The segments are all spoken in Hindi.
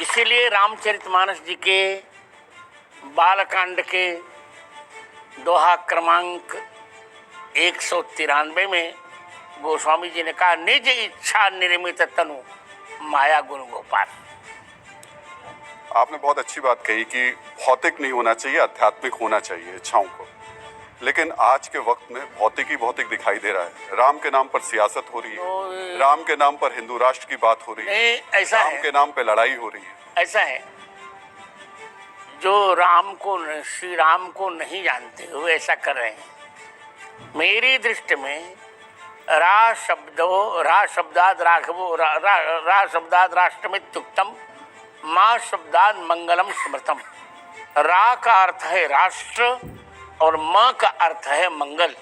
इसीलिए रामचरितमानस जी के बालकांड के दोहा क्रमांक 193 में गोस्वामी जी ने कहा, निज इच्छा निर्मित तनु माया गुण गोपाल। आपने बहुत अच्छी बात कही कि भौतिक नहीं होना चाहिए, आध्यात्मिक होना चाहिए इच्छाओं को। लेकिन आज के वक्त में भौतिक ही भौतिक दिखाई दे रहा है। राम के नाम पर सियासत हो रही है, राम के नाम पर हिंदू राष्ट्र की बात हो रही है, ऐसा राम के नाम पे लड़ाई हो रही है। ऐसा है, जो श्री राम को नहीं जानते वो ऐसा कर रहे हैं। मेरी दृष्टि में रा शब्दाद राघवो रा शब्दाद राष्ट्रमित्युक्तम माँ शब्दाद मंगलम स्मृतम। रा का अर्थ है राष्ट्र और माँ का अर्थ है मंगल।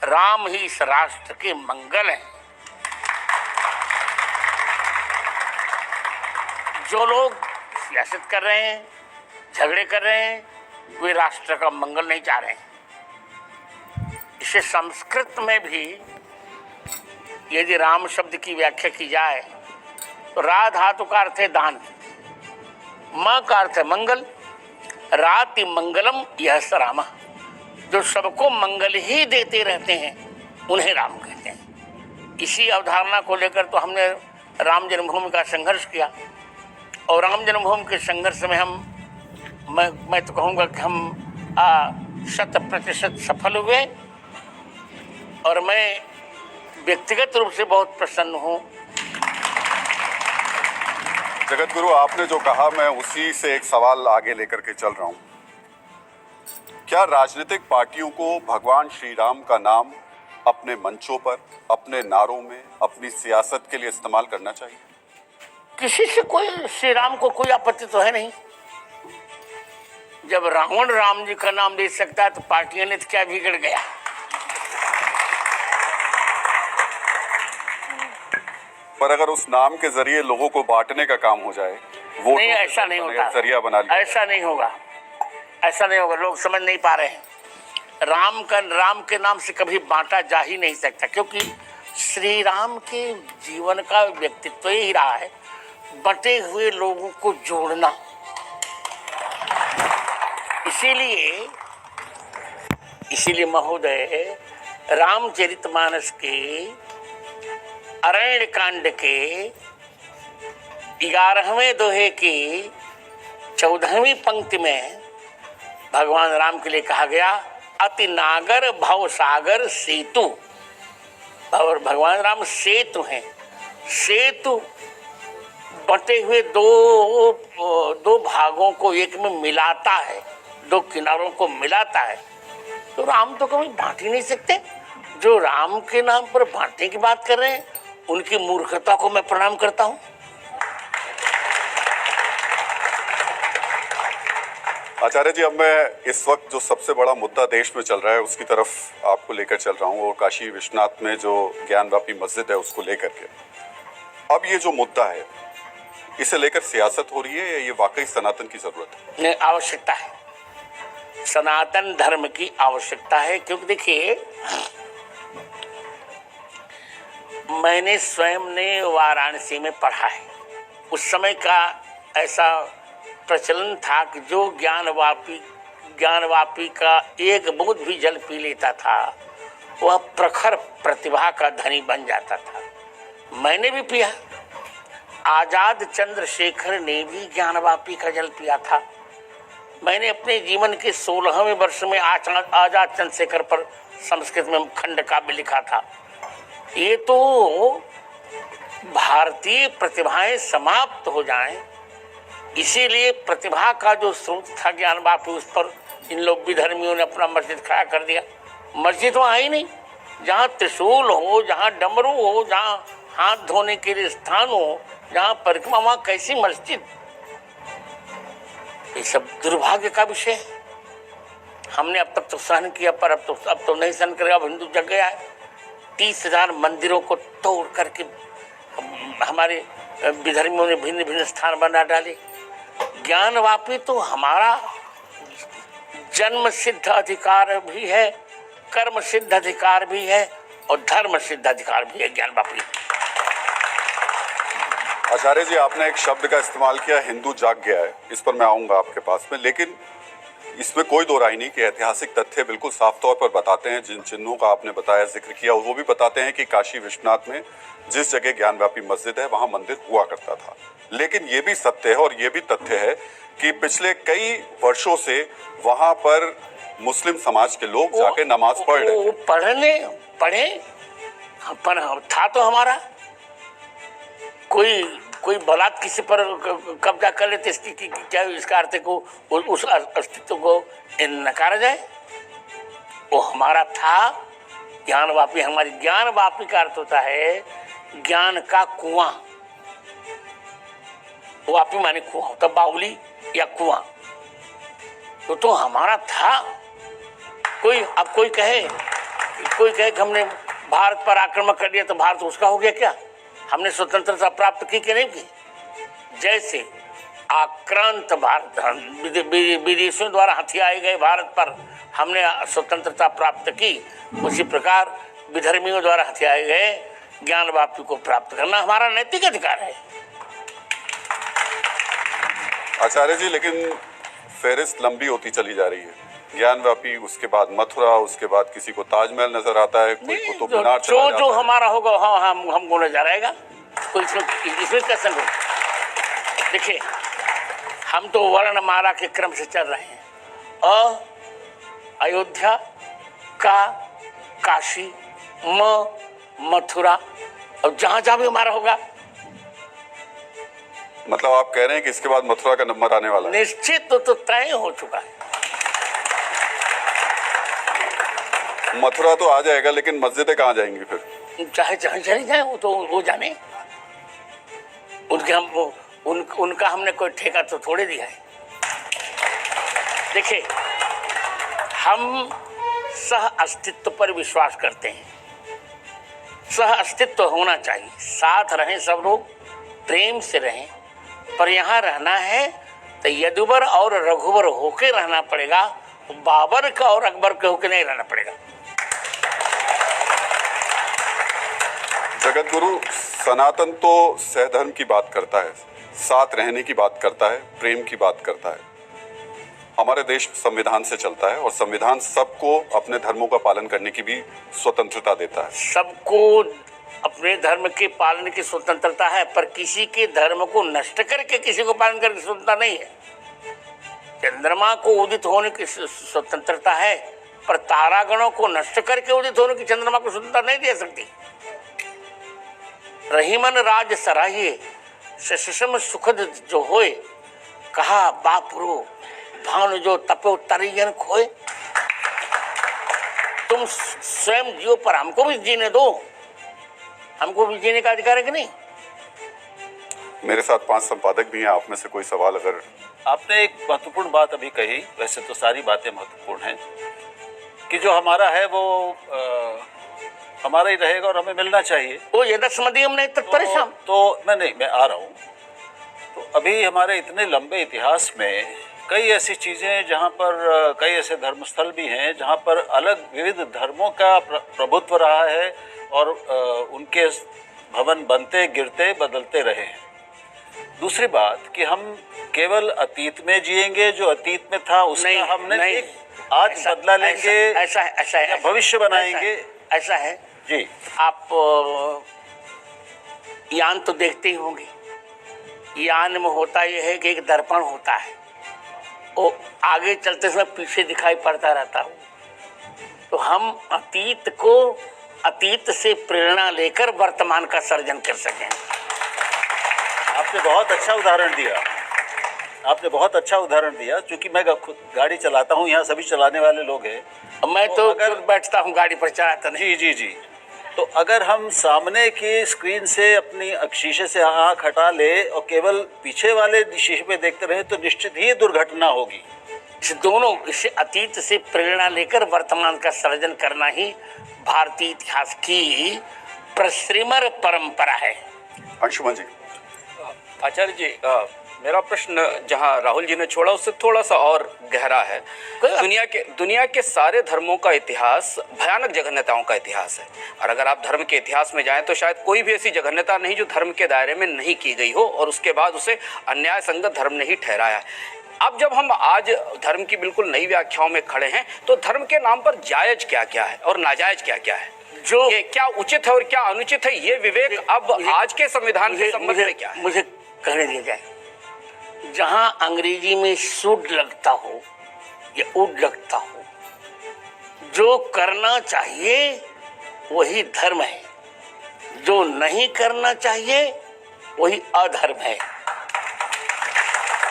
राम ही इस राष्ट्र के मंगल हैं। जो लोग सियासत कर रहे हैं, झगड़े कर रहे हैं, वे राष्ट्र का मंगल नहीं चाह रहे हैं। इसे संस्कृत में भी यदि राम शब्द की व्याख्या की जाए तो रा धातु का अर्थ है दान, माँ का अर्थ है मंगल। राति मंगलम यह स रामा। जो सबको मंगल ही देते रहते हैं उन्हें राम कहते हैं। इसी अवधारणा को लेकर तो हमने राम जन्मभूमि का संघर्ष किया और राम जन्मभूमि के संघर्ष में मैं तो कहूँगा कि हम 100% सफल हुए। और मैं व्यक्तिगत रूप से बहुत प्रसन्न हूँ। जगत गुरु, आपने जो कहा मैं उसी से एक सवाल आगे लेकर के चल रहा हूँ। क्या राजनीतिक पार्टियों को भगवान श्री राम का नाम अपने मंचों पर, अपने नारों में, अपनी सियासत के लिए इस्तेमाल करना चाहिए? किसी से कोई श्री राम को कोई आपत्ति तो है नहीं। जब रावण राम जी का नाम दे सकता है तो पार्टियों ने तो क्या बिगड़ गया। पर अगर उस नाम के जरिए लोगों को बांटने का काम हो जाए, वो नहीं, ऐसा नहीं होता। जरिया बना लिया, ऐसा नहीं होगा, ऐसा नहीं होगा। लोग समझ नहीं पा रहे हैं। राम के नाम से कभी बांटा जा ही नहीं सकता, क्योंकि श्री राम के जीवन का व्यक्तित्व ही रहा है बटे हुए लोगों को जोड़ना। इसीलिए महोदय रामचरितमानस के अरण्य कांड के 11वें दोहे की 14वीं पंक्ति में भगवान राम के लिए कहा गया, अति नागर भव सागर सेतु। और भगवान राम सेतु हैं। सेतु बटे हुए दो भागों को एक में मिलाता है, दो किनारों को मिलाता है। तो राम तो कभी बांट ही नहीं सकते। जो राम के नाम पर बांटने की बात कर रहे हैं उनकी मूर्खता को मैं प्रणाम करता हूं। आचार्य जी, अब मैं इस वक्त जो सबसे बड़ा मुद्दा देश में चल रहा है उसकी तरफ आपको लेकर चल रहा हूँ, और काशी विश्वनाथ में जो ज्ञानवापी मस्जिद है उसको लेकर के। अब ये जो मुद्दा है, इसे लेकर सियासत हो रही है या ये वाकई सनातन की जरूरत है? नहीं, आवश्यकता है। सनातन धर्म की आवश्यकता है। क्योंकि देखिए, मैंने स्वयं ने वाराणसी में पढ़ा है। उस समय का ऐसा प्रचलन था कि जो ज्ञानवापी का एक बूंद भी जल पी लेता था वह प्रखर प्रतिभा का धनी बन जाता था। मैंने भी पिया। आजाद चंद्रशेखर ने भी ज्ञानवापी का जल पिया था। मैंने अपने जीवन के 16वें वर्ष में आजाद चंद्रशेखर पर संस्कृत में खंड काव्य लिखा था। ये तो भारतीय प्रतिभाएं समाप्त हो जाएं, इसीलिए प्रतिभा का जो स्रोत था ज्ञानवापी, उस पर इन लोग विधर्मियों ने अपना मस्जिद खड़ा कर दिया। मस्जिद वहाँ ही नहीं, जहाँ त्रिशूल हो, जहाँ डमरू हो, जहाँ हाथ धोने के लिए स्थान हो, जहाँ परिक्रमा, वहाँ कैसी मस्जिद? ये सब दुर्भाग्य का विषय है। हमने अब तक तो सहन किया, पर अब तो नहीं सहन करेगा। अब हिंदू जग गया है। 30,000 मंदिरों को तोड़ करके हमारे विधर्मियों ने भिन्न भिन्न स्थान बना डाले। ज्ञानवापी तो हमारा जन्म सिद्ध अधिकार भी है, कर्म सिद्ध अधिकार भी है और धर्म सिद्ध अधिकार भी है ज्ञानवापी। आचार्य जी, आपने एक शब्द का इस्तेमाल किया, हिंदू जाग गया है। इस पर मैं आऊंगा आपके पास में, लेकिन इसमें कोई दो राय नहीं कि ऐतिहासिक तथ्य बिल्कुल साफ तौर पर बताते हैं, जिन चिन्हों का आपने बताया, जिक्र किया, वो भी बताते हैं कि काशी विश्वनाथ में जिस जगह ज्ञानव्यापी मस्जिद है वहां मंदिर हुआ करता था। लेकिन ये भी सत्य है और ये भी तथ्य है कि पिछले कई वर्षों से वहां पर मुस्लिम समाज के लोग जाके नमाज पढ़ रहे थे। पढ़े पर था तो हमारा कोई बलात् किसी पर कब्जा कर लेते, इसकी क्या इसका अर्थ को उस अस्तित्व को नकारा जाए? वो हमारा था ज्ञानवापी। हमारी ज्ञानवापी का अर्थ होता है ज्ञान का कुआं। वापी माने कुआं होता, बावली या कुआं। तो हमारा था। अब कोई कहे कि हमने भारत पर आक्रमण कर दिया तो भारत उसका हो गया क्या? हमने स्वतंत्रता प्राप्त की कि नहीं की? जैसे आक्रांत भारत विदेशियों द्वारा हथियाए गए भारत पर हमने स्वतंत्रता प्राप्त की, उसी प्रकार विधर्मियों द्वारा हथियाए गए ज्ञानवापी को प्राप्त करना हमारा नैतिक अधिकार है। आचार्य जी, लेकिन फेरिस्त लंबी होती चली जा रही है। ज्ञानव्यापी, उसके बाद मथुरा, उसके बाद किसी को ताजमहल नजर आता है, कोई कुतुब मीनार चला जाता है। जो हमारा होगा हमको नजर आएगा। कोई इसमें कैसे हो? देखिए, हम तो वर्णमाला के क्रम से चल रहे हैं। अयोध्या का, काशी, मथुरा, और जहां जहां भी हमारा होगा। मतलब आप कह रहे हैं कि इसके बाद मथुरा का नंबर आने वाला है? निश्चित तो तय हो चुका है। मथुरा तो आ जाएगा, लेकिन मस्जिदें कहाँ जाएंगी फिर? चाहे जहाँ चली जाए वो जाने। उनका हमने कोई ठेका तो थोड़े दिया है। देखिए, हम सह अस्तित्व पर विश्वास करते हैं। सह अस्तित्व होना चाहिए, साथ रहें सब लोग, प्रेम से रहें। पर यहाँ रहना है तो यदुवर और रघुवर होके रहना पड़ेगा, बाबर का और अकबर के होके नहीं रहना पड़ेगा। जगत गुरु, सनातन तो सहधर्म की बात करता है, साथ रहने की बात करता है, प्रेम की बात करता है। हमारे देश संविधान से चलता है और संविधान सबको अपने धर्मों का पालन करने की भी स्वतंत्रता देता है। सबको अपने धर्म के पालन की स्वतंत्रता है, पर किसी के धर्म को नष्ट करके किसी को पालन करने की स्वतंत्रता नहीं है। चंद्रमा को उदित होने की स्वतंत्रता है, पर तारागणों को नष्ट करके उदित होने की चंद्रमा को स्वतंत्रता नहीं दे सकती। रहीमन राज सराहिए सुषम सुखद जो होए, कहा बापुरो भानु जो तपो तरियन खोए। तुम स्वयं जियो, पर हमको भी जीने दो। हमको भी जीने का अधिकार है कि नहीं? मेरे साथ 5 संपादक भी हैं, आप में से कोई सवाल अगर? आपने एक महत्वपूर्ण बात अभी कही, वैसे तो सारी बातें महत्वपूर्ण हैं, कि जो हमारा है वो हमारा ही रहेगा और हमें मिलना चाहिए। वो यदस्मदीयम नहीं तत्परेशान। तो मैं आ रहा हूँ। तो अभी हमारे इतने लंबे इतिहास में कई ऐसी चीज़ें जहाँ पर कई ऐसे धर्मस्थल भी हैं जहाँ पर अलग विविध धर्मों का प्रभुत्व रहा है और उनके भवन बनते गिरते बदलते रहे हैं। दूसरी बात कि हम केवल अतीत में जिएंगे, जो अतीत में था उसका हमने आज बदला लेंगे, ऐसा है, भविष्य बनाएंगे, ऐसा है जी। आप यान तो देखते ही होंगे। यान में होता यह है कि एक दर्पण होता है, वो आगे चलते समय पीछे दिखाई पड़ता रहता हूँ। तो हम अतीत से प्रेरणा लेकर वर्तमान का सर्जन कर सकें। आपने बहुत अच्छा उदाहरण दिया। चूंकि मैं खुद गाड़ी चलाता हूँ, यहाँ सभी चलाने वाले लोग हैं। मैं तो अगर बैठता हूँ गाड़ी पर, चलाता नहीं। जी। तो अगर हम सामने की स्क्रीन से अपनी शीशे से आँख हटा ले और केवल पीछे वाले शीशे पे देखते रहे तो निश्चित ही दुर्घटना होगी। इसे अतीत से प्रेरणा लेकर वर्तमान का सर्जन करना ही भारतीय इतिहास की प्रश्रिमर परंपरा है। अंशुमन जी। आचार्य जी, मेरा प्रश्न जहां राहुल जी ने छोड़ा उससे थोड़ा सा और गहरा है। दुनिया के सारे धर्मों का इतिहास भयानक जघन्यताओं का इतिहास है, और अगर आप धर्म के इतिहास में जाएं तो शायद कोई भी ऐसी जघन्यता नहीं जो धर्म के दायरे में नहीं की गई हो और उसके बाद उसे अन्याय संगत धर्म ने ही ठहराया है। अब जब हम आज धर्म की बिल्कुल नई व्याख्याओं में खड़े हैं तो धर्म के नाम पर जायज क्या क्या है और नाजायज क्या क्या है, जो ये क्या उचित है और क्या अनुचित है, ये विवेक अब आज के संविधान के संबंध में क्या है? मुझे कहने दिया जाए, जहां अंग्रेजी में शुड लगता हो या उड लगता हो, जो करना चाहिए वही धर्म है, जो नहीं करना चाहिए वही अधर्म है।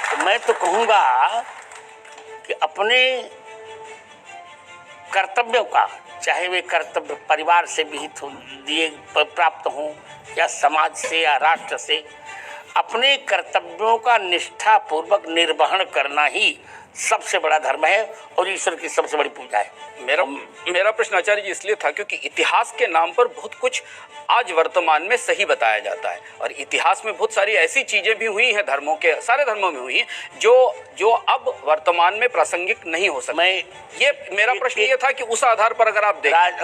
तो मैं तो कहूंगा कि अपने कर्तव्यों का, चाहे वे कर्तव्य परिवार से विहित हो दिए प्राप्त हों या समाज से या राष्ट्र से, अपने कर्तव्यों का निष्ठापूर्वक निर्वहन करना ही सबसे बड़ा धर्म है और ईश्वर की सबसे बड़ी पूजा है। मेरा प्रश्न आचार्य जी इसलिए था क्योंकि इतिहास के नाम पर बहुत कुछ आज वर्तमान में सही बताया जाता है, और इतिहास में बहुत सारी ऐसी चीजें भी हुई हैं, धर्मों के सारे धर्मों में हुई हैं जो अब वर्तमान में प्रासंगिक नहीं हो सकती। ये मेरा प्रश्न ये था कि उस आधार पर अगर आप देखें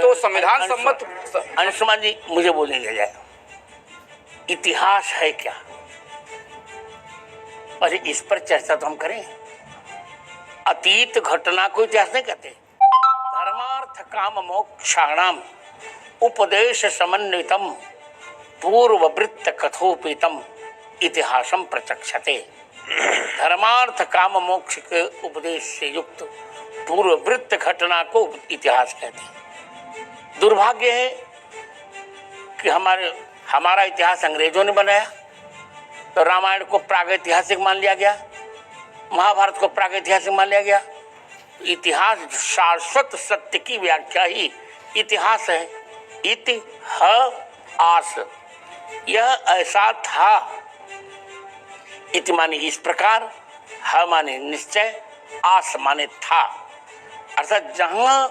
तो संविधान सम्मत। अंशुमान जी, मुझे बोलने दिया जाए, इतिहास है क्या, और इस पर चर्चा तो हम करें। अतीत घटना को इतिहास नहीं कहते। धर्मार्थ काम मोक्षाणाम उपदेश समन्वितम पूर्ववृत्त कथोपितम इतिहासम प्रचक्षते। धर्मार्थ काम मोक्ष के उपदेश से युक्त पूर्ववृत्त घटना को इतिहास कहते हैं। दुर्भाग्य है कि हमारा इतिहास अंग्रेजों ने बनाया, तो रामायण को प्रागैतिहासिक मान लिया गया, महाभारत को प्रागैतिहासिक मान लिया गया। इतिहास शाश्वत सत्य की व्याख्या ही इतिहास है। इतिहास, यह ऐसा था। इति माने इस प्रकार, ह माने निश्चय, आस माने था। अर्थात जहां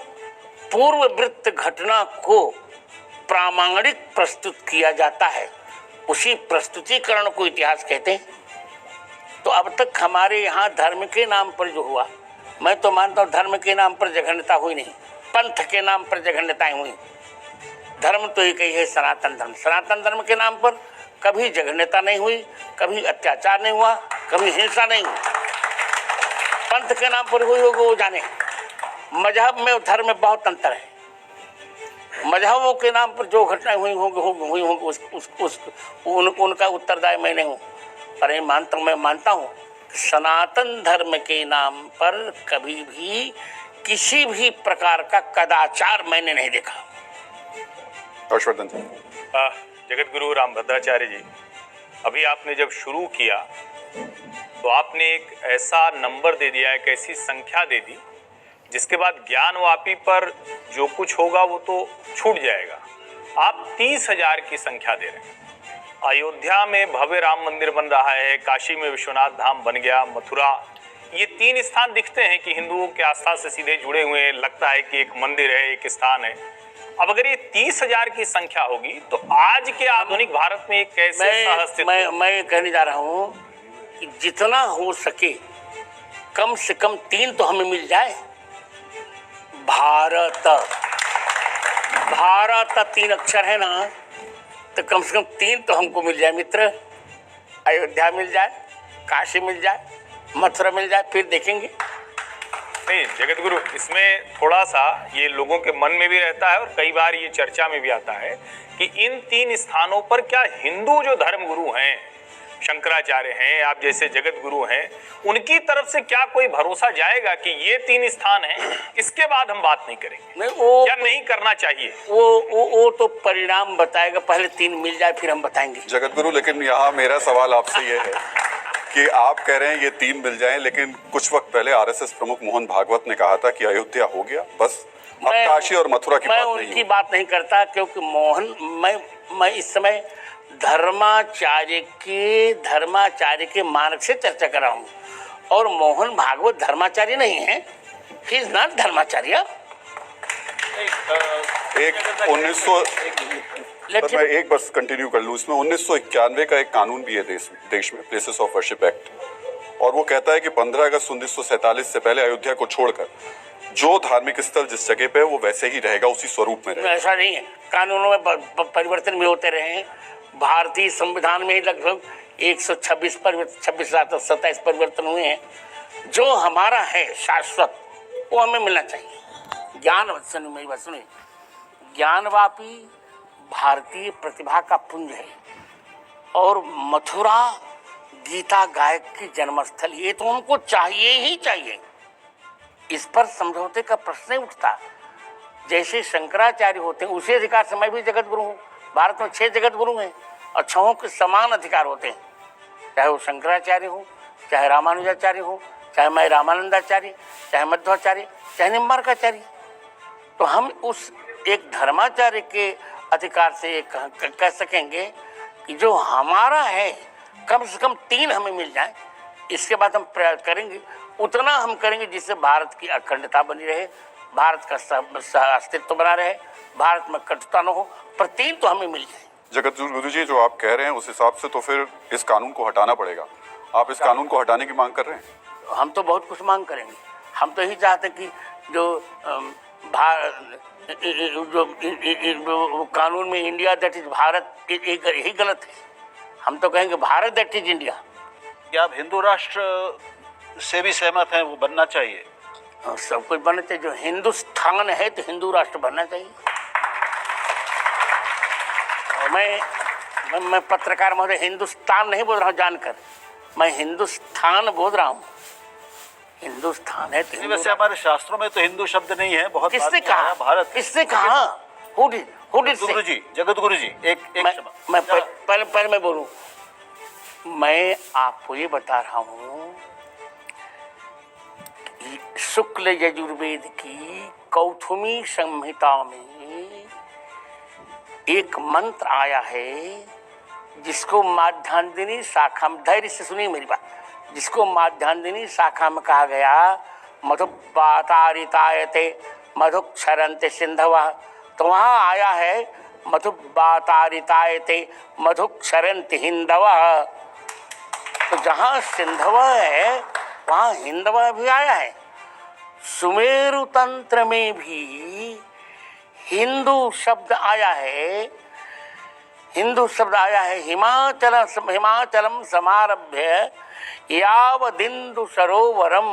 पूर्ववृत्त घटना को प्रामाणिक प्रस्तुत किया जाता है उसी प्रस्तुतिकरण को इतिहास कहते हैं। तो अब तक हमारे यहाँ धर्म के नाम पर जो हुआ, मैं तो मानता हूँ धर्म के नाम पर जघन्यता हुई नहीं, पंथ के नाम पर जघन्यताएं हुई। धर्म तो एक ही है, सनातन धर्म। सनातन धर्म के नाम पर कभी जघन्यता नहीं हुई, कभी अत्याचार नहीं हुआ, कभी हिंसा नहीं हुई। पंथ के नाम पर हुई होगी वो जाने। मजहब में और धर्म में बहुत अंतर है। मजहबों के नाम पर जो घटनाएं हुई होंगी उनका उत्तरदायी मैं नहीं हूँ, पर मैं मानता हूँ सनातन धर्म के नाम पर कभी भी किसी भी प्रकार का कदाचार मैंने नहीं देखा। हर्षवर्धन जी। जगत गुरु रामभद्राचार्य जी, अभी आपने जब शुरू किया तो आपने एक ऐसा नंबर दे दिया, एक ऐसी संख्या दे दी जिसके बाद ज्ञानवापी पर जो कुछ होगा वो तो छूट जाएगा। आप 30,000 की संख्या दे रहे हैं। अयोध्या में भव्य राम मंदिर बन रहा है, काशी में विश्वनाथ धाम बन गया, मथुरा, ये 3 स्थान दिखते हैं कि हिंदुओं के आस्था से सीधे जुड़े हुए हैं, लगता है कि एक मंदिर है, एक स्थान है। अब अगर ये 30,000 की संख्या होगी तो आज के आधुनिक भारत में कैसे सहअस्तित्व? मैं कहने जा रहा हूँ कि जितना हो सके कम से कम 3 तो हमें मिल जाए। भारत 3 अक्षर है ना, तो कम से कम 3 तो हमको मिल जाए मित्र। अयोध्या मिल जाए, काशी मिल जाए, मथुरा मिल जाए, फिर देखेंगे। नहीं जगत गुरु, इसमें थोड़ा सा ये लोगों के मन में भी रहता है और कई बार ये चर्चा में भी आता है कि इन 3 स्थानों पर क्या हिंदू जो धर्म गुरु हैं, शंकराचार्य हैं, आप जैसे जगत गुरु हैं, उनकी तरफ से क्या कोई भरोसा जाएगा कि ये 3 स्थान हैं, इसके बाद हम बात नहीं करेंगे? नहीं, वो या नहीं करना चाहिए? वो तो परिणाम बताएगा, पहले 3 मिल जाए फिर हम बताएंगे। जगत गुरु, लेकिन यहाँ मेरा सवाल आपसे ये है कि आप कह रहे हैं ये 3 मिल जाएं, लेकिन कुछ वक्त पहले आरएसएस प्रमुख मोहन भागवत ने कहा था कि अयोध्या हो गया बस, अब काशी और मथुरा की बात नहीं होगी। मैं उनकी बात नहीं करता, क्योंकि मैं इस समय धर्माचार्य के मार्ग से चर्चा कर रहा हूँ, और मोहन भागवत धर्माचार्य नहीं है। ही इज नॉट धर्माचार्य। एक 1900 सर मैं एक बस कंटिन्यू कर लूँ, इसमें 1991 का एक कानून भी है देश में, प्लेसेस ऑफ वर्शिप एक्ट, और वो कहता है कि 15 अगस्त 1947 से पहले अयोध्या को छोड़कर जो धार्मिक स्थल जिस जगह पे है वो वैसे ही रहेगा, उसी स्वरूप में रहेगा। ऐसा नहीं है, कानूनों में परिवर्तन भी होते रहे हैं। भारतीय संविधान में ही लगभग 126 27 परिवर्तन हुए हैं। जो हमारा है शाश्वत वो हमें मिलना चाहिए। सुनिए, ज्ञानवापी भारतीय प्रतिभा का पुंज है और मथुरा गीता गायक की जन्मस्थल, ये तो उनको चाहिए ही चाहिए। इस पर समझौते का प्रश्न ही उठता। जैसे शंकराचार्य होते हैं उसी अधिकार से मैं भी जगत गुरु हूँ। भारत में 6 जगत गुरु हैं और 6 के समान अधिकार होते हैं, चाहे वो शंकराचार्य हो, चाहे रामानुजाचार्य हो, चाहे मैं रामानंदाचार्य, चाहे मध्वाचार्य, चाहे निम्बार्काचार्य। तो हम उस एक धर्माचार्य के अधिकार से ये कह सकेंगे कि जो हमारा है कम से कम 3 हमें मिल जाए। इसके बाद हम प्रयास करेंगे, उतना हम करेंगे जिससे भारत की अखंडता बनी रहे, भारत का अस्तित्व बना रहे, भारत में कटुता न हो, पर 3 तो हमें मिल जाए। जगत गुरु जी, जो आप कह रहे हैं उस हिसाब से तो फिर इस कानून को हटाना पड़ेगा। आप इस कानून को हटाने की मांग कर रहे हैं? हम तो बहुत कुछ मांग करेंगे। हम तो यही चाहते कि जो कानून में इंडिया दैट इज भारत, यही गलत है। हम तो कहेंगे भारत दैट इज इंडिया। क्या आप हिंदू राष्ट्र से भी सहमत हैं? वो बनना चाहिए, सब कुछ बनना चाहिए। जो हिंदुस्तान है तो हिंदू राष्ट्र बनना चाहिए। मैं पत्रकार महोदय हिंदुस्तान नहीं बोल रहा हूँ जानकर, मैं हिंदुस्तान बोल रहा हूँ। हिंदुस्तान है तो वैसे हमारे शास्त्रों में तो हिंदू शब्द नहीं है। बहुत किसने कहा? भारत किसने कहा? गुरु जी, जगत गुरु जी, मैं पहले मैं बोलूं, मैं आपको ये बता रहा हूँ, शुक्ल यजुर्वेद की कौथुमी संहिता में एक मंत्र आया है जिसको माध्यान्दिनी शाखा में, धैर्य से सुनिए मेरी बात, जिसको माध्यान्दिनी शाखा में कहा गया मधुबातारितायते मधुक्षरन्ते सिंधवः। तो वहाँ आया है मधुबातारितायते मधुक्षरन्ते हिंदवः। तो जहाँ सिंधवः है वहाँ हिंदवः भी आया है। सुमेरु तंत्र में भी हिंदू शब्द आया है। हिंदू शब्द आया है। हिमाचलम समारभ्य यावदिंदु सरोवरम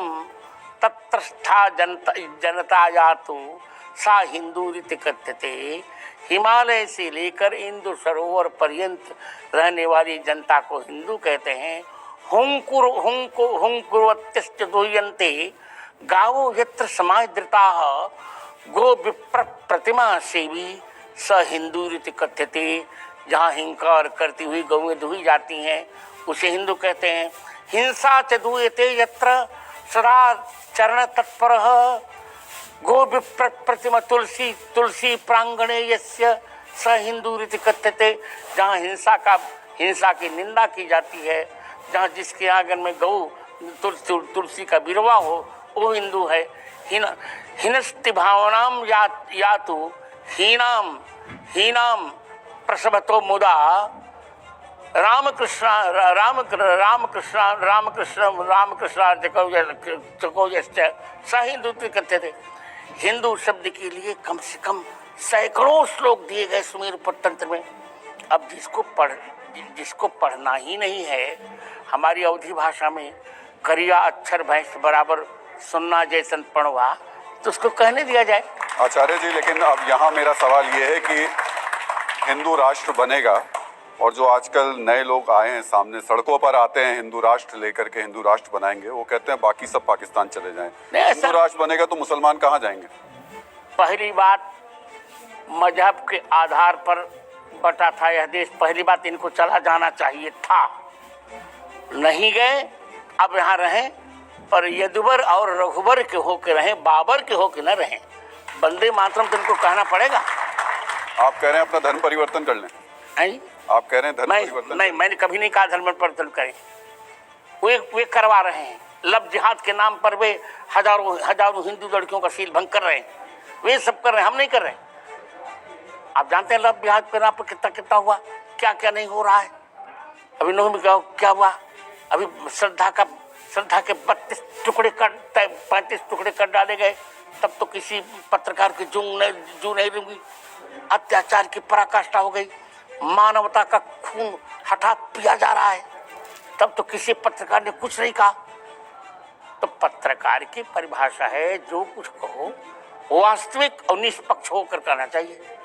तत्रस्था जनता यातु सा हिंदू रीति कथ्यते। हिमालय से लेकर इंदु सरोवर पर्यंत रहने वाली जनता को हिंदू कहते हैं। हुंकुर्वत्यश्च दुह्यन्ते गावो यत्र समादृताः गो विप्र प्रतिमा सेवी स हिंदू रीति कथ्यते। जहाँ हिंकार करती हुई गौएं दुही जाती हैं उसे हिंदू कहते हैं। हिंसा च दूयते यत्र सदा चरण तत्परः गो विप्र प्रतिमा तुलसी प्रांगणे यस्य स हिंदू रीति कथ्यते। जहाँ हिंसा की निंदा की जाती है, जहाँ जिसके आंगन में गौ तुलसी का बिरवा हो वो हिंदू है। हिनस्ति भावनाम यातु हीनाम प्रसवतो मुदा रामकृष्ण स हिंदू कहते थे। हिंदू शब्द के लिए कम से कम सैकड़ों श्लोक दिए गए सुमेरु तंत्र में। अब जिसको पढ़ना ही नहीं है, हमारी अवधी भाषा में करिया अक्षर भैंस बराबर सुनना जैसन पढ़वा, तो उसको कहने दिया जाए। आचार्य जी, लेकिन अब यहाँ मेरा सवाल ये है कि हिंदू राष्ट्र बनेगा और जो आजकल नए लोग आए हैं सामने, सड़कों पर आते हैं हिंदू राष्ट्र लेकर के, हिंदू राष्ट्र बनाएंगे, वो कहते हैं बाकी सब पाकिस्तान चले जाएं। हिंदू राष्ट्र बनेगा तो मुसलमान कहाँ जाएंगे? पहली बात, मजहब के आधार पर बटा था यह देश। पहली बात, इनको चला जाना चाहिए था, नहीं गए, अब यहाँ रहें, पर यदुवर और रघुवर के होके रहें, बाबर के होके न रहें। वंदे मातरम तो इनको कहना पड़ेगा। आप कह रहे हैं अपना धर्म परिवर्तन कर लें? आप कह रहे हैं धर्म परिवर्तन? नहीं, मैंने कभी नहीं कहा धर्म परिवर्तन करें। वे करवा रहे हैं। लव जिहाद के नाम पर वे हजारों हिंदू लड़कियों का सील भंग कर रहे हैं। वे सब कर रहे हैं, हम नहीं कर रहे हैं। आप जानते हैं लव जिहाद पे पर कितना कितना हुआ, क्या क्या नहीं हो रहा है। अभी नौ में क्या हुआ, अभी श्रद्धा के 32 टुकड़े कर 35 टुकड़े कर डाले गए, तब तो किसी पत्रकार की जू नहीं रुकी। अत्याचार की पराकाष्ठा हो गई, मानवता का खून हठात पिया जा रहा है, तब तो किसी पत्रकार ने कुछ नहीं कहा। तो पत्रकार की परिभाषा है जो कुछ कहो वास्तविक और निष्पक्ष होकर कहना चाहिए।